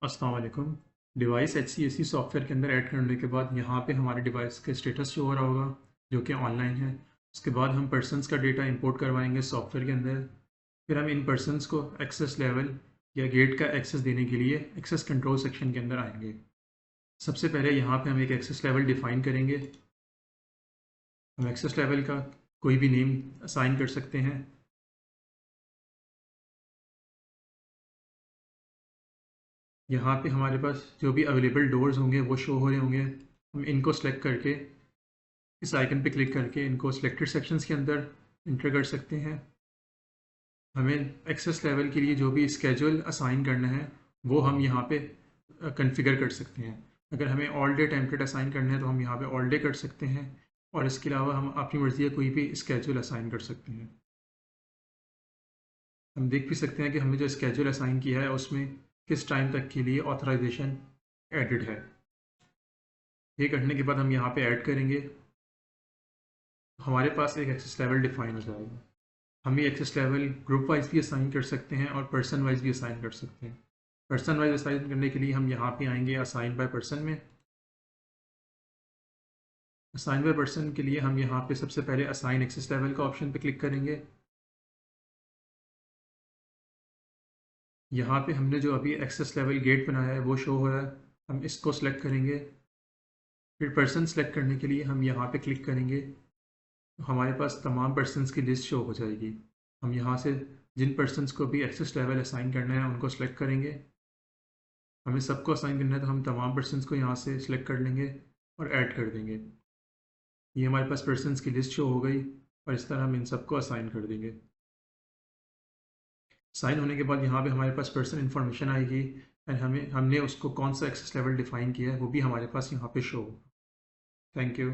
अस्सलाम वालेकुम। Device HCAC software के अंदर ऐड करने के बाद यहाँ पे हमारे डिवाइस का स्टेटस शो हो रहा होगा जो कि ऑनलाइन है। उसके बाद हम पर्सन्स का डेटा इंपोर्ट करवाएंगे सॉफ्टवेयर के अंदर। फिर हम इन पर्सन्स को एक्सेस लेवल या गेट का एक्सेस देने के लिए एक्सेस कंट्रोल सेक्शन के अंदर आएंगे। सबसे पहले यहाँ पे हम एक एक्सेस लेवल डिफ़ाइन करेंगे। हम एक्सेस लेवल का कोई भी नेम असाइन कर सकते हैं। यहाँ पे हमारे पास जो भी अवेलेबल डोर्स होंगे वो शो हो रहे होंगे। हम इनको सेलेक्ट करके इस आइकन पे क्लिक करके इनको सिलेक्टेड सेक्शंस के अंदर इंटर कर सकते हैं। हमें एक्सेस लेवल के लिए जो भी स्केड्यूल असाइन करना है वो हम यहाँ पे कॉन्फ़िगर कर सकते हैं। अगर हमें ऑल डे टेम्पलेट असाइन करना है तो हम यहाँ पे ऑल डे कर सकते हैं, और इसके अलावा हम अपनी मर्ज़ी का कोई भी स्केड्यूल असाइन कर सकते हैं। हम देख भी सकते हैं कि हमने जो स्केड्यूल असाइन किया है उसमें किस टाइम तक के लिए ऑथराइजेशन एडिड है। ये करने के बाद हम यहाँ पे ऐड करेंगे, हमारे पास एक एक्सेस लेवल डिफाइन हो जाएगा। हम ये एक्सेस लेवल ग्रुप वाइज भी असाइन कर सकते हैं और पर्सन वाइज भी असाइन कर सकते हैं। पर्सन वाइज असाइन करने के लिए हम यहाँ पे आएंगे असाइन बाय पर्सन में। असाइन बाय पर्सन के लिए हम यहाँ पे सबसे पहले असाइन एक्सेस लेवल का ऑप्शन पे क्लिक करेंगे। यहाँ पे हमने जो अभी एक्सेस लेवल गेट बनाया है वो शो हो रहा है, हम इसको सिलेक्ट करेंगे। फिर पर्सन सेलेक्ट करने के लिए हम यहाँ पे क्लिक करेंगे तो हमारे पास तमाम पर्सन्स की लिस्ट शो हो जाएगी। हम यहाँ से जिन पर्सन्स को भी एक्सेस लेवल असाइन करना है उनको सेलेक्ट करेंगे। हमें सबको असाइन करना है तो हम तमाम पर्सन्स को यहाँ से सिलेक्ट कर लेंगे और ऐड कर देंगे। ये हमारे पास पर्सन्स की लिस्ट शो हो गई और इस तरह हम इन सबको असाइन कर देंगे। साइन होने के बाद यहाँ पे हमारे पास पर्सन इन्फॉर्मेशन आएगी एंड हमने उसको कौन सा एक्सेस लेवल डिफाइन किया है वो भी हमारे पास यहाँ पे शो होगा। Thank you.